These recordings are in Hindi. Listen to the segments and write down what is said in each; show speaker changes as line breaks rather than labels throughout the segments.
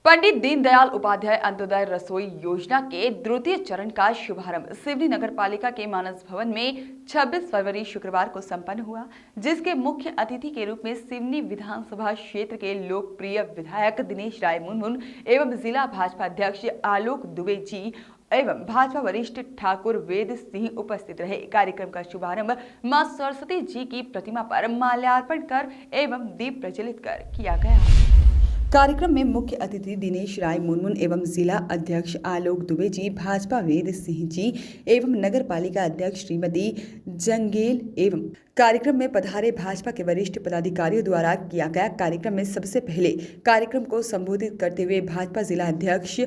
पंडित दीनदयाल उपाध्याय अंत्योदय रसोई योजना के द्वितीय चरण का शुभारंभ सिवनी नगर पालिका के मानस भवन में 26 फरवरी शुक्रवार को संपन्न हुआ, जिसके मुख्य अतिथि के रूप में सिवनी विधानसभा क्षेत्र के लोकप्रिय विधायक दिनेश राय मुनमुन एवं जिला भाजपा अध्यक्ष आलोक दुबे जी एवं भाजपा वरिष्ठ ठाकुर वेद सिंह उपस्थित रहे। कार्यक्रम का शुभारंभ मां सरस्वती जी की प्रतिमा पर माल्यार्पण कर एवं दीप प्रज्वलित कर किया गया। कार्यक्रम में मुख्य अतिथि दिनेश राय मुनमुन एवं जिला अध्यक्ष आलोक दुबे जी, भाजपा वेद सिंह जी एवं नगर पालिका अध्यक्ष श्रीमती जंगेल एवं कार्यक्रम में पधारे भाजपा के वरिष्ठ पदाधिकारियों द्वारा किया गया। कार्यक्रम में सबसे पहले कार्यक्रम को संबोधित करते हुए भाजपा जिला अध्यक्ष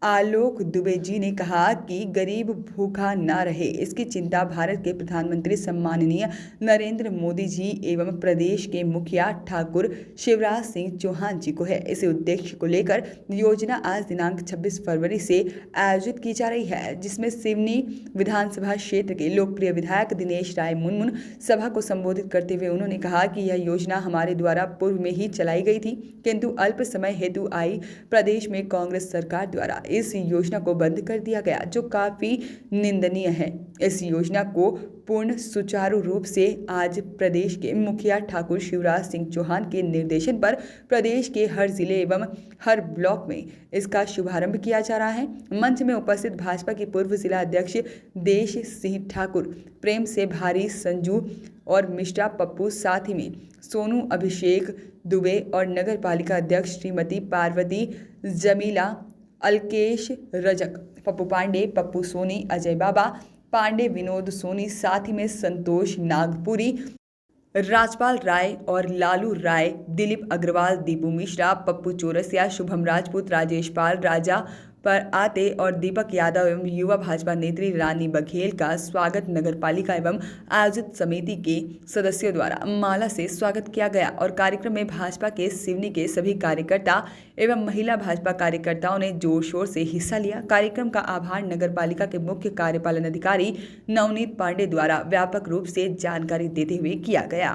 आलोक दुबे जी ने कहा कि गरीब भूखा ना रहे, इसकी चिंता भारत के प्रधानमंत्री सम्माननीय नरेंद्र मोदी जी एवं प्रदेश के मुखिया ठाकुर शिवराज सिंह चौहान जी को है। इस उद्देश्य को लेकर योजना आज दिनांक 26 फरवरी से आयोजित की जा रही है, जिसमें सिवनी विधानसभा क्षेत्र के लोकप्रिय विधायक दिनेश राय मुनमुन सभा को संबोधित करते हुए उन्होंने कहा कि यह योजना हमारे द्वारा पूर्व में ही चलाई गई थी, किंतु अल्प समय हेतु आई प्रदेश में कांग्रेस सरकार द्वारा इस योजना को बंद कर दिया गया, जो काफी निंदनीय है। इस योजना को पूर्ण सुचारू रूप से आज प्रदेश के मुखिया ठाकुर शिवराज सिंह चौहान के निर्देशन पर प्रदेश के हर जिले एवं हर ब्लॉक में इसका शुभारंभ किया जा रहा है। मंच में उपस्थित भाजपा के पूर्व जिला अध्यक्ष देश सिंह ठाकुर, प्रेम से भारी संजू और मिश्रा पप्पू, साथ ही में सोनू अभिषेक दुबे और नगर पालिका अध्यक्ष श्रीमती पार्वती जमीला, अलकेश रजक, पप्पू पांडे, पप्पू सोनी, अजय बाबा पांडे, विनोद सोनी, साथ ही में संतोष नागपुरी, राजपाल राय और लालू राय, दिलीप अग्रवाल, दीपू मिश्रा, पप्पू चौरसिया, शुभम राजपूत, राजेश पाल राजा पर आते और दीपक यादव एवं युवा भाजपा नेत्री रानी बघेल का स्वागत नगर पालिका एवं आयोजित समिति के सदस्यों द्वारा माला से स्वागत किया गया। और कार्यक्रम में भाजपा के सिवनी के सभी कार्यकर्ता एवं महिला भाजपा कार्यकर्ताओं ने जोर शोर से हिस्सा लिया। कार्यक्रम का आभार नगर पालिका के मुख्य कार्यपालन अधिकारी नवनीत पांडे द्वारा व्यापक रूप से जानकारी देते हुए किया गया।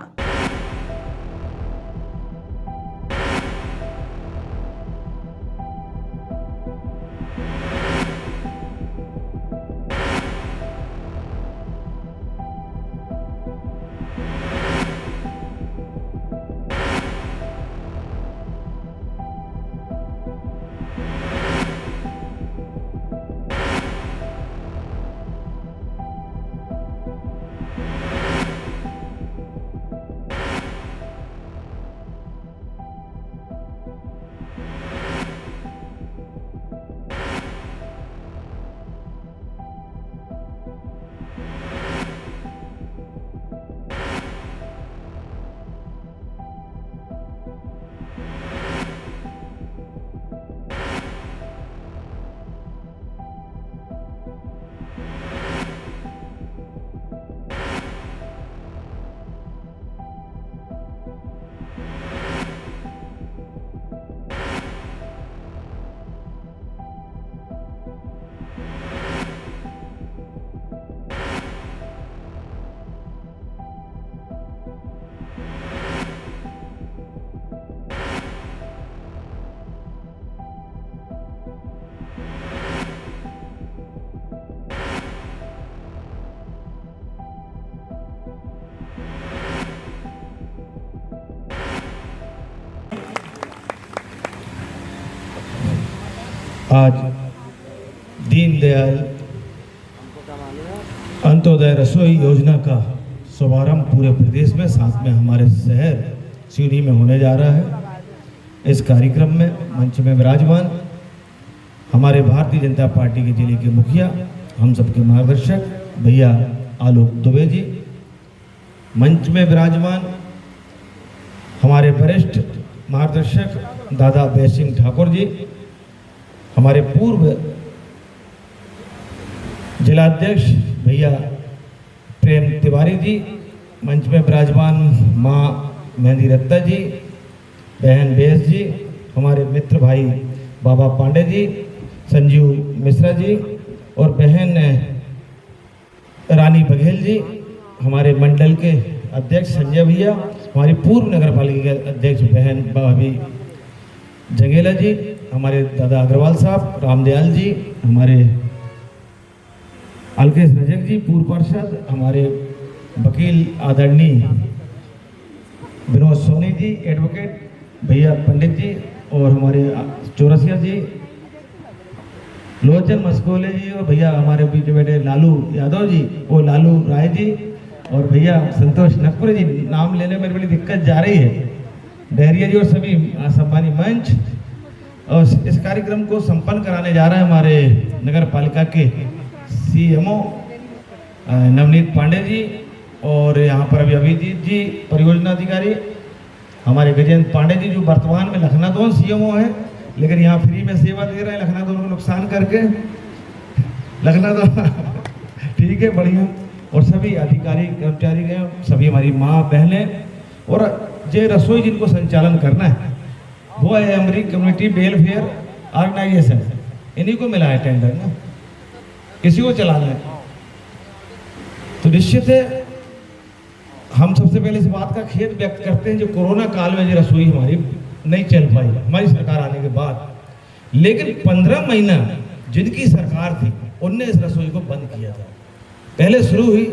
आज दीनदयाल अंत्योदय रसोई योजना का शुभारंभ पूरे प्रदेश में, साथ में हमारे शहर सिवनी में होने जा रहा है। इस कार्यक्रम में मंच में विराजमान हमारे भारतीय जनता पार्टी के जिले के मुखिया, हम सबके मार्गदर्शक भैया आलोक दुबे जी, मंच में विराजमान हमारे वरिष्ठ मार्गदर्शक दादा बैद सिंह ठाकुर जी, हमारे पूर्व जिलाध्यक्ष भैया प्रेम तिवारी जी, मंच में विराजमान माँ मेहंदी रत्ता जी, बहन बेस जी, हमारे मित्र भाई बाबा पांडे जी, संजीव मिश्रा जी और बहन रानी बघेल जी, हमारे मंडल के अध्यक्ष संजय भैया हमारी पूर्व नगर पालिका के अध्यक्ष बहन भाभी जंगेला जी, हमारे दादा अग्रवाल साहब, रामदयाल जी, हमारे अलकेश रजक जी पूर्व पार्षद, हमारे वकील आदरणीय विनोद सोनी जी एडवोकेट, भैया पंडित जी, और हमारे चौरसिया जी, लोचन मस्कोले जी, और भैया हमारे बीच बैठे लालू यादव जी, वो लालू राय जी, और भैया संतोष नकपुर जी, नाम लेने में बड़ी दिक्कत जा रही है, डहरिया जी, और सभी सम्मानी मंच। और इस कार्यक्रम को संपन्न कराने जा रहे हैं हमारे नगर पालिका के CMO नवनीत पांडे जी, और यहाँ पर अभी अभिजीत जी परियोजना अधिकारी, हमारे गजेंद्र पांडे जी जो वर्तमान में लखनऊ CMO है, लेकिन यहाँ फ्री में सेवा दे रहे हैं लखनऊ को नुकसान करके। लखनऊ ठीक है, बढ़िया। और सभी अधिकारी कर्मचारी गए, सभी हमारी माँ बहनें, और जे रसोई जिनको संचालन करना है वो है अमरीक कम्युनिटी वेलफेयर ऑर्गेनाइजेशन, इन्हीं को मिला है टेंडर ना, किसी को चलाना है। तो निश्चित है हम सबसे पहले इस बात का खेद व्यक्त करते हैं जो कोरोना काल में जो रसोई हमारी नहीं चल पाई हमारी सरकार आने के बाद, लेकिन 15 महीना जिनकी सरकार थी उनने इस रसोई को बंद किया था। पहले शुरू हुई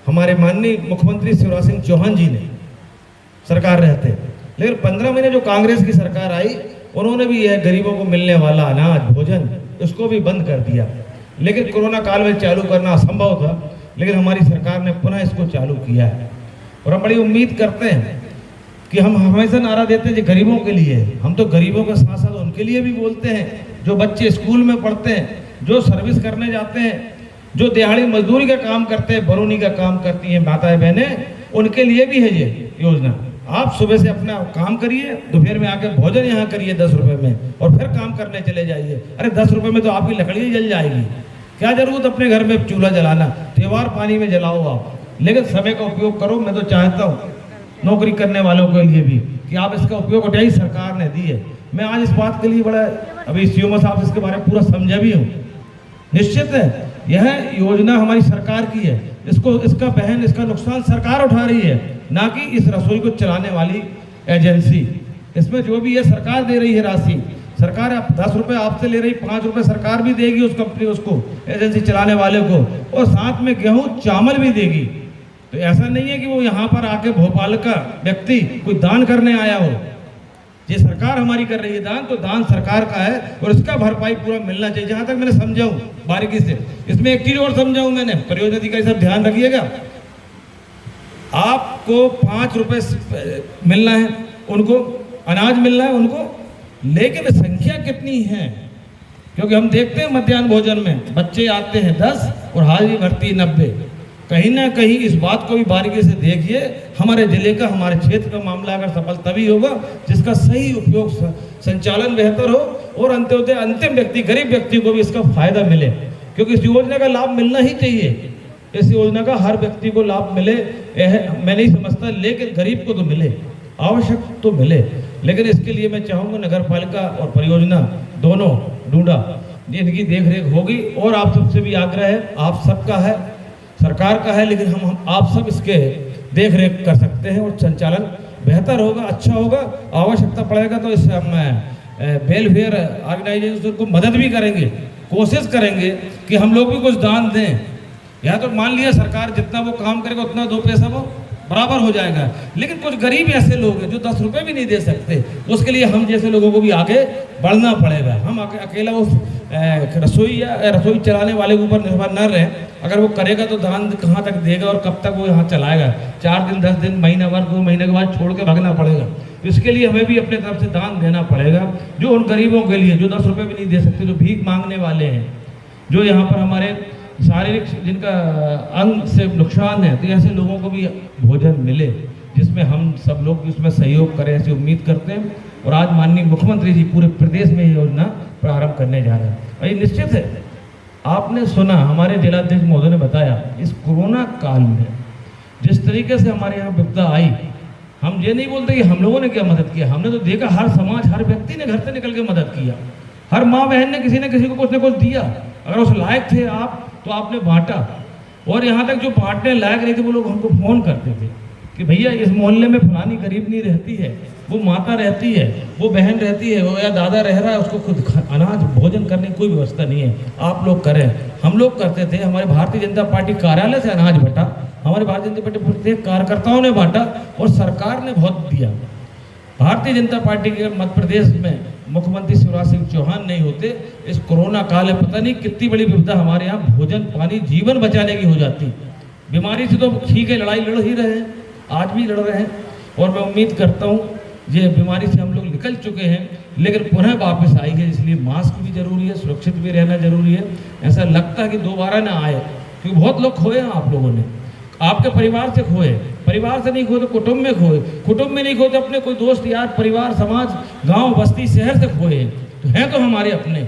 हमारे माननीय मुख्यमंत्री शिवराज सिंह चौहान जी ने सरकार रहते, लेकिन 15 महीने जो कांग्रेस की सरकार आई उन्होंने भी यह गरीबों को मिलने वाला अनाज भोजन इसको भी बंद कर दिया। लेकिन कोरोना काल में चालू करना असंभव था, लेकिन हमारी सरकार ने पुनः इसको चालू किया है। और हम बड़ी उम्मीद करते हैं कि हम हमेशा नारा देते हैं जो गरीबों के लिए, हम तो गरीबों के साथ साथ उनके लिए भी बोलते हैं जो बच्चे स्कूल में पढ़ते हैं, जो सर्विस करने जाते हैं, जो दिहाड़ी मजदूरी का काम करते हैं, बरूनी का काम करती हैं माताएं बहनें, उनके लिए भी है ये योजना। आप सुबह से अपना काम करिए, दोपहर में आकर भोजन यहाँ करिए 10 रुपए में, और फिर काम करने चले जाइए। अरे 10 रुपए में तो आपकी लकड़ी जल जाएगी, क्या जरूरत अपने घर में चूल्हा जलाना, त्योहार पानी में जलाओ आप, लेकिन समय का उपयोग करो। मैं तो चाहता हूँ नौकरी करने वालों के लिए भी कि आप इसका उपयोग उठाइए, सरकार ने दी है। मैं आज इस बात के लिए बड़ा अभी CMO साहब इसके बारे में पूरा समझा भी हूँ। निश्चित है यह योजना हमारी सरकार की है, इसका नुकसान सरकार उठा रही है, ना कि इस रसोई को चलाने वाली एजेंसी। इसमें जो भी है सरकार दे रही है राशि, सरकार 10 रुपए आपसे ले रही, 5 रुपए सरकार भी देगी उस कंपनी उसको एजेंसी चलाने वाले को, और साथ में गेहूं चावल भी देगी। तो ऐसा नहीं है कि वो यहाँ पर आके भोपाल का व्यक्ति कोई दान करने आया हो, ये सरकार हमारी कर रही है दान, तो दान सरकार का है और इसका भरपाई पूरा मिलना चाहिए। जहां तक मैंने समझाऊं बारीकी से, इसमें एक चीज और समझाऊं मैंने, परियोजना अधिकारी साहब ध्यान रखिएगा, आपको 5 रुपए मिलना है उनको, अनाज मिलना है उनको, लेकिन संख्या कितनी है, क्योंकि हम देखते हैं मध्याह्न भोजन में बच्चे आते हैं 10 और हाजिरी भरती 90। कहीं ना कहीं इस बात को भी बारीकी से देखिए, हमारे जिले का हमारे क्षेत्र का मामला अगर सफल तभी होगा जिसका सही उपयोग संचालन बेहतर हो और अंत्योदय अंतिम व्यक्ति गरीब व्यक्ति को भी इसका फायदा मिले, क्योंकि इस योजना का लाभ मिलना ही चाहिए। इस योजना का हर व्यक्ति को लाभ मिले मैं नहीं समझता, लेकिन गरीब को तो मिले, आवश्यक तो मिले। लेकिन इसके लिए मैं चाहूँगा नगर पालिका और परियोजना दोनों डूडा इनकी देख रेख होगी, और आप सबसे भी आग्रह है, आप सबका है, सरकार का है, लेकिन हम आप सब इसके देख रेख कर सकते हैं और संचालन बेहतर होगा, अच्छा होगा। आवश्यकता पड़ेगा तो इस हम वेलफेयर ऑर्गेनाइजेशन को मदद भी करेंगे, कोशिश करेंगे कि हम लोग भी कुछ दान दें। या तो मान लिया सरकार जितना वो काम करेगा उतना 2 पैसा वो बराबर हो जाएगा, लेकिन कुछ गरीब ऐसे लोग हैं जो 10 रुपए भी नहीं दे सकते, उसके लिए हम जैसे लोगों को भी आगे बढ़ना पड़ेगा। हम अकेला उस रसोई चलाने वाले के ऊपर निर्भर न रहें। अगर वो करेगा तो दान कहाँ तक देगा और कब तक वो यहाँ चलाएगा, 4 दिन 10 दिन महीना भर 2 महीने के बाद छोड़ के भागना पड़ेगा। इसके लिए हमें भी अपने तरफ से दान देना पड़ेगा, जो उन गरीबों के लिए जो 10 रुपए भी नहीं दे सकते, जो भीख मांगने वाले हैं, जो यहाँ पर हमारे शारीरिक जिनका अंग से नुकसान है, तो ऐसे लोगों को भी भोजन मिले, जिसमें हम सब लोग इसमें सहयोग करें, ऐसी उम्मीद करते हैं। और आज माननीय मुख्यमंत्री जी पूरे प्रदेश में ये योजना प्रारंभ करने जा रहे हैं। और ये निश्चित है, आपने सुना हमारे जिलाध्यक्ष महोदय ने बताया, इस कोरोना काल में जिस तरीके से हमारे यहाँ विपदा आई, हम ये नहीं बोलते कि हम लोगों ने क्या मदद किया, हमने तो देखा हर समाज हर व्यक्ति ने घर से निकल के मदद किया, हर माँ बहन ने किसी न किसी को कुछ न कुछ दिया। अगर उस लायक थे आप तो आपने बांटा, और यहाँ तक जो बांटने लायक नहीं थे वो लोग हमको फ़ोन करते थे कि भैया इस मोहल्ले में फलानी गरीब नहीं रहती है, वो माता रहती है, वो बहन रहती है, वो या दादा रह रहा है, उसको खुद अनाज भोजन करने की कोई व्यवस्था नहीं है, आप लोग करें। हम लोग करते थे, हमारे भारतीय जनता पार्टी कार्यालय से अनाज बटा, हमारे भारतीय जनता पार्टी प्रत्येक कार्यकर्ताओं ने बांटा और सरकार ने बहुत दिया। भारतीय जनता पार्टी के मध्य प्रदेश में मुख्यमंत्री शिवराज सिंह चौहान नहीं होते, इस कोरोना काल में पता नहीं कितनी बड़ी विपदा हमारे यहाँ भोजन पानी जीवन बचाने की हो जाती। बीमारी से तो ठीक है, लड़ाई लड़ ही रहे हैं, आज भी लड़ रहे हैं, और मैं उम्मीद करता हूँ ये बीमारी से हम लोग निकल चुके हैं, लेकिन पुनः वापस आई है, इसलिए मास्क भी जरूरी है, सुरक्षित भी रहना जरूरी है। ऐसा लगता है कि दोबारा ना आए, क्योंकि बहुत लोग खोए हैं आप लोगों ने, आपके परिवार से खोए, परिवार से नहीं खोए तो कुटुंब में खोए, कुटुंब में नहीं खोए तो अपने कोई दोस्त यार परिवार समाज गांव बस्ती शहर से खोए हैं, तो हैं तो हमारे अपने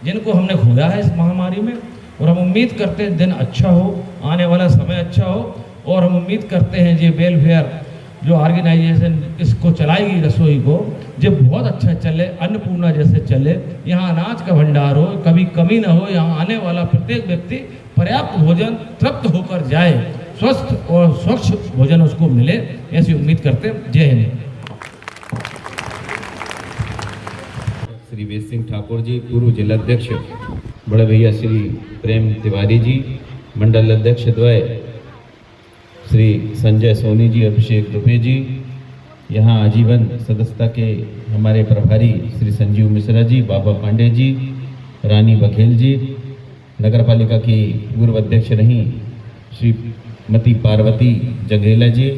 जिनको हमने खोया है इस महामारी में। और हम उम्मीद करते हैं दिन अच्छा हो, आने वाला समय अच्छा हो, और हम उम्मीद करते हैं ये वेलफेयर जो ऑर्गेनाइजेशन इसको चलाएगी रसोई को, जो बहुत अच्छा चले, अन्नपूर्णा जैसे चले, यहाँ अनाज का भंडार हो, कभी कमी ना हो, यहाँ आने वाला प्रत्येक व्यक्ति पर्याप्त भोजन तृप्त होकर जाए, स्वस्थ और स्वच्छ भोजन उसको मिले, ऐसी उम्मीद करते हैं। जय हिंद।
श्री वेद सिंह ठाकुर जी, पूर्व जिलाध्यक्ष, बड़े भैया श्री प्रेम तिवारी जी, मंडल अध्यक्ष द्वय श्री संजय सोनी जी, अभिषेक दुबे जी, यहाँ आजीवन सदस्यता के हमारे प्रभारी श्री संजीव मिश्रा जी, बाबा पांडे जी, रानी बघेल जी, नगर पालिका की पूर्व अध्यक्ष रहीं श्रीमती पार्वती जगेला जी,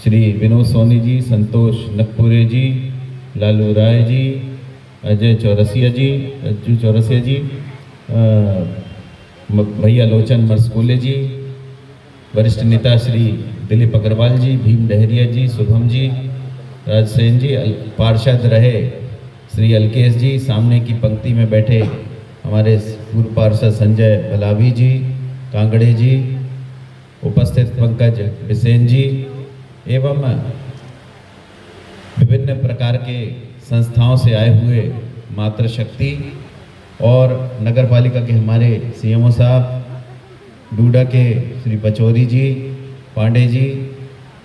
श्री विनोद सोनी जी, संतोष नकपुरे जी, लालू राय जी, अजय चौरसिया जी, अज्जू चौरसिया जी, भैया लोचन मरस्कोले जी, वरिष्ठ नेता श्री दिलीप अग्रवाल जी, भीम डहरिया जी, शुभम जी, राजसेन जी, पार्षद रहे श्री अलकेश जी, सामने की पंक्ति में बैठे हमारे पूर्व पार्षद संजय भलावी जी, कांगड़े जी, उपस्थित पंकज बिसेन जी, एवं विभिन्न प्रकार के संस्थाओं से आए हुए मातृशक्ति और नगर पालिका के हमारे सीएमओ साहब, डूडा के श्री पचौरी जी, पांडे जी,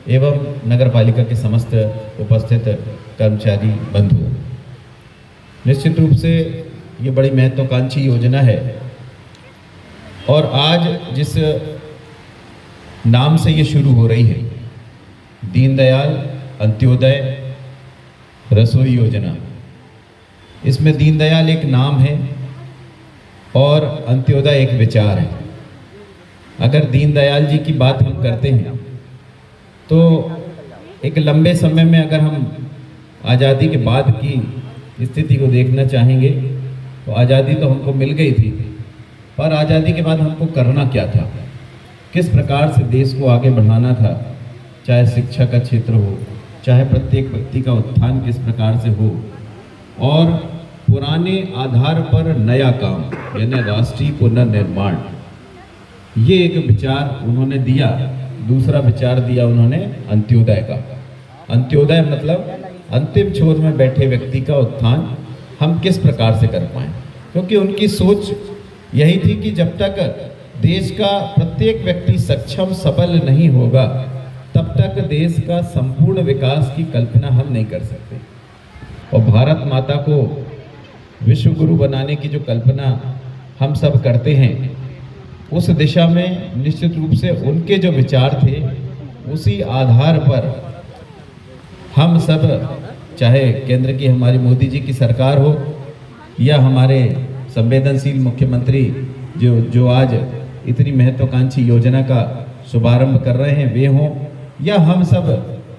एवं नगर पालिका के समस्त उपस्थित कर्मचारी बंधु। निश्चित रूप से ये बड़ी महत्वाकांक्षी योजना है, और आज जिस नाम से ये शुरू हो रही है, दीनदयाल अंत्योदय रसोई योजना, इसमें दीनदयाल एक नाम है और अंत्योदय एक विचार है। अगर दीनदयाल जी की बात हम करते हैं तो एक लंबे समय में अगर हम आज़ादी के बाद की स्थिति को देखना चाहेंगे तो आज़ादी तो हमको मिल गई थी, पर आज़ादी के बाद हमको करना क्या था, किस प्रकार से देश को आगे बढ़ाना था, चाहे शिक्षा का क्षेत्र हो, चाहे प्रत्येक व्यक्ति का उत्थान किस प्रकार से हो, और पुराने आधार पर नया काम यानी राष्ट्रीय पुनर्निर्माण, ये एक विचार उन्होंने दिया। दूसरा विचार दिया उन्होंने अंत्योदय का। अंत्योदय मतलब अंतिम छोर में बैठे व्यक्ति का उत्थान हम किस प्रकार से कर पाएं, क्योंकि उनकी सोच यही थी कि जब तक देश का प्रत्येक व्यक्ति सक्षम सबल नहीं होगा तब तक देश का संपूर्ण विकास की कल्पना हम नहीं कर सकते। और भारत माता को विश्व गुरु बनाने की जो कल्पना हम सब करते हैं, उस दिशा में निश्चित रूप से उनके जो विचार थे उसी आधार पर हम सब, चाहे केंद्र की हमारी मोदी जी की सरकार हो या हमारे संवेदनशील मुख्यमंत्री जो आज इतनी महत्वाकांक्षी योजना का शुभारंभ कर रहे हैं वे हों, या हम सब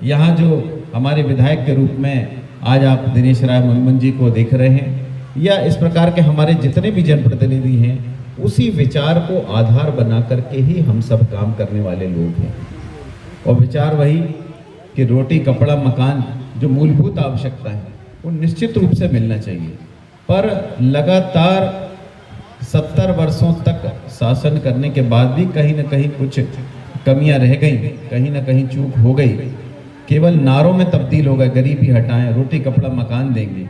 यहाँ जो हमारे विधायक के रूप में आज आप दिनेश राय मुर्मू जी को देख रहे हैं, या इस प्रकार के हमारे जितने भी जनप्रतिनिधि हैं, उसी विचार को आधार बना करके ही हम सब काम करने वाले लोग हैं। और विचार वही कि रोटी कपड़ा मकान जो मूलभूत आवश्यकता है वो निश्चित रूप से मिलना चाहिए, पर लगातार 70 वर्षों तक शासन करने के बाद भी कहीं ना कहीं कुछ कमियां रह गई, कहीं ना कहीं चूक हो गई। केवल नारों में तब्दील हो गए, गरीबी हटाएं, रोटी कपड़ा मकान देंगे,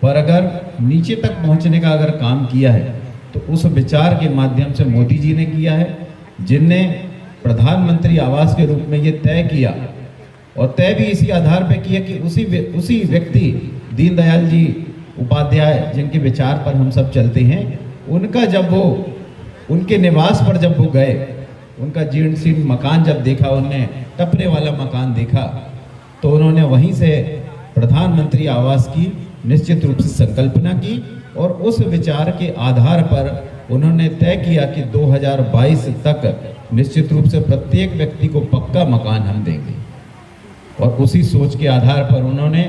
पर अगर नीचे तक पहुंचने का अगर काम किया है तो उस विचार के माध्यम से मोदी जी ने किया है, जिनने प्रधानमंत्री आवास के रूप में ये तय किया, और तय भी इसी आधार पे किया कि उसी व्यक्ति दीनदयाल जी उपाध्याय जिनके विचार पर हम सब चलते हैं, उनका जब वो उनके निवास पर जब वो गए, उनका जीर्ण शीर्ण मकान जब देखा, उन्होंने टपने वाला मकान देखा, तो उन्होंने वहीं से प्रधानमंत्री आवास की निश्चित रूप से संकल्पना की, और उस विचार के आधार पर उन्होंने तय किया कि 2022 तक निश्चित रूप से प्रत्येक व्यक्ति को पक्का मकान हम देंगे। और उसी सोच के आधार पर उन्होंने,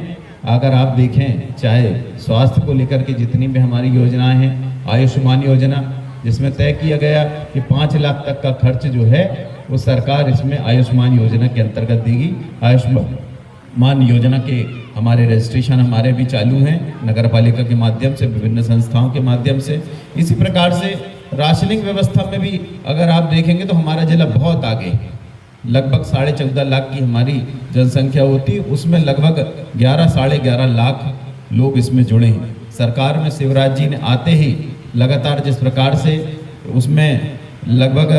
अगर आप देखें, चाहे स्वास्थ्य को लेकर के जितनी भी हमारी योजनाएं हैं, आयुष्मान योजना जिसमें तय किया गया कि 5 लाख तक का खर्च जो है वो सरकार इसमें आयुष्मान योजना के अंतर्गत देगी। आयुष्मान योजना के हमारे रजिस्ट्रेशन हमारे भी चालू हैं नगर पालिका के माध्यम से, विभिन्न संस्थाओं के माध्यम से। इसी प्रकार से राशनिंग व्यवस्था में भी अगर आप देखेंगे तो हमारा जिला बहुत आगे है। लगभग 14.5 लाख की हमारी जनसंख्या होती है, उसमें लगभग 11-11.5 लाख लोग इसमें जुड़े हैं। सरकार में शिवराज जी ने आते ही लगातार जिस प्रकार से उसमें लगभग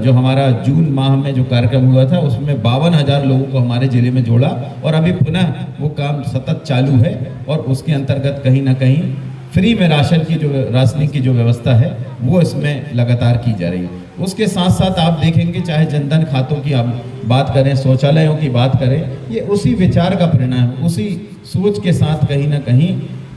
जो हमारा जून माह में जो कार्यक्रम हुआ था, उसमें 52,000 लोगों को हमारे ज़िले में जोड़ा, और अभी पुनः वो काम सतत चालू है, और उसके अंतर्गत कहीं ना कहीं फ्री में राशनिंग की जो व्यवस्था है वो इसमें लगातार की जा रही है। उसके साथ साथ आप देखेंगे, चाहे जनधन खातों की आप बात करें, शौचालयों की बात करें, ये उसी विचार का परिणाम है, उसी सोच के साथ कहीं ना कहीं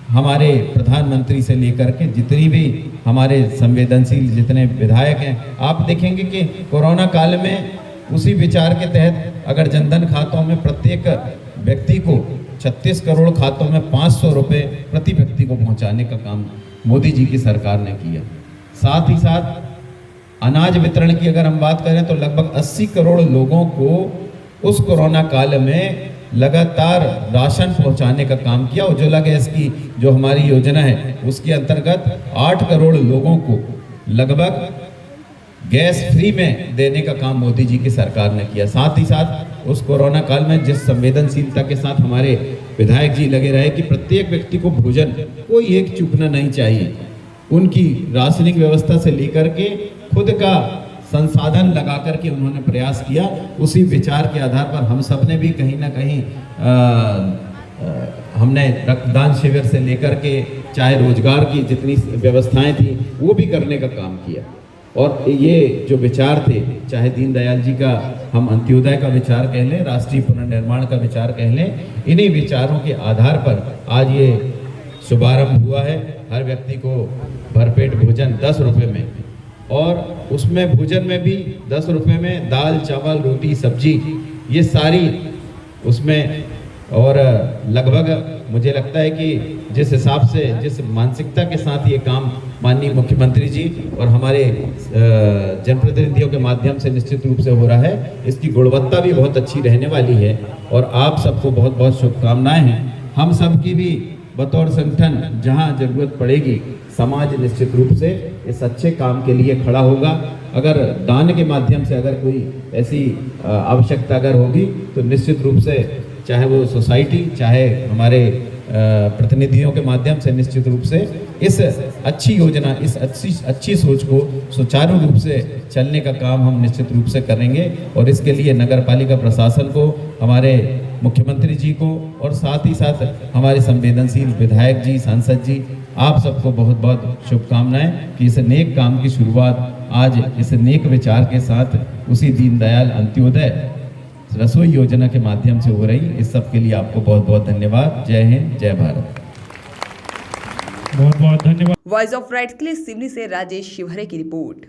हमारे प्रधानमंत्री से लेकर के जितनी भी हमारे संवेदनशील जितने विधायक हैं, आप देखेंगे कि कोरोना काल में उसी विचार के तहत अगर जनधन खातों में प्रत्येक व्यक्ति को 36 करोड़ खातों में 500 रुपये प्रति व्यक्ति को पहुंचाने का काम मोदी जी की सरकार ने किया। साथ ही साथ अनाज वितरण की अगर हम बात करें तो लगभग 80 करोड़ लोगों को उस कोरोना काल में लगातार राशन पहुंचाने का काम किया। उज्ज्वला गैस की जो हमारी योजना है उसके अंतर्गत 8 करोड़ लोगों को लगभग गैस फ्री में देने का काम मोदी जी की सरकार ने किया। साथ ही साथ उस कोरोना काल में जिस संवेदनशीलता के साथ हमारे विधायक जी लगे रहे कि प्रत्येक व्यक्ति को भोजन कोई एक चूकना नहीं चाहिए, उनकी राशनिंग व्यवस्था से लेकर के खुद का संसाधन लगा करके उन्होंने प्रयास किया। उसी विचार के आधार पर हम सब ने भी कहीं ना कहीं हमने रक्तदान शिविर से लेकर के चाहे रोजगार की जितनी व्यवस्थाएं थी वो भी करने का काम किया। और ये जो विचार थे, चाहे दीनदयाल जी का हम अंत्योदय का विचार कह लें, राष्ट्रीय पुनर्निर्माण का विचार कह लें, इन्हीं विचारों के आधार पर आज ये शुभारंभ हुआ है। हर व्यक्ति को भरपेट भोजन 10 रुपये में, और उसमें भोजन में भी 10 रुपये में दाल चावल रोटी सब्जी ये सारी उसमें। और लगभग मुझे लगता है कि जिस हिसाब से जिस मानसिकता के साथ ये काम माननीय मुख्यमंत्री जी और हमारे जनप्रतिनिधियों के माध्यम से निश्चित रूप से हो रहा है, इसकी गुणवत्ता भी बहुत अच्छी रहने वाली है। और आप सबको बहुत बहुत शुभकामनाएं हैं। हम सब की भी बतौर संगठन जहां जरूरत पड़ेगी, समाज निश्चित रूप से इस अच्छे काम के लिए खड़ा होगा। अगर दान के माध्यम से अगर कोई ऐसी आवश्यकता अगर होगी तो निश्चित रूप से चाहे वो सोसाइटी चाहे हमारे प्रतिनिधियों के माध्यम से निश्चित रूप से इस अच्छी योजना, इस अच्छी सोच को सुचारू रूप से चलने का काम हम निश्चित रूप से करेंगे। और इसके लिए नगर पालिका प्रशासन को, हमारे मुख्यमंत्री जी को और साथ ही साथ हमारे संवेदनशील विधायक जी, सांसद जी, आप सबको बहुत बहुत शुभकामनाएं कि इस नेक काम की शुरुआत आज इस नेक विचार के साथ उसी दीनदयाल अंत्योदय रसोई योजना के माध्यम से हो रही। इस सब के लिए आपको बहुत बहुत धन्यवाद। जय हिंद, जय भारत।
बहुत बहुत धन्यवाद।
वॉइस ऑफ राइट्स के लिए सिवनी से राजेश शिवहरे की रिपोर्ट।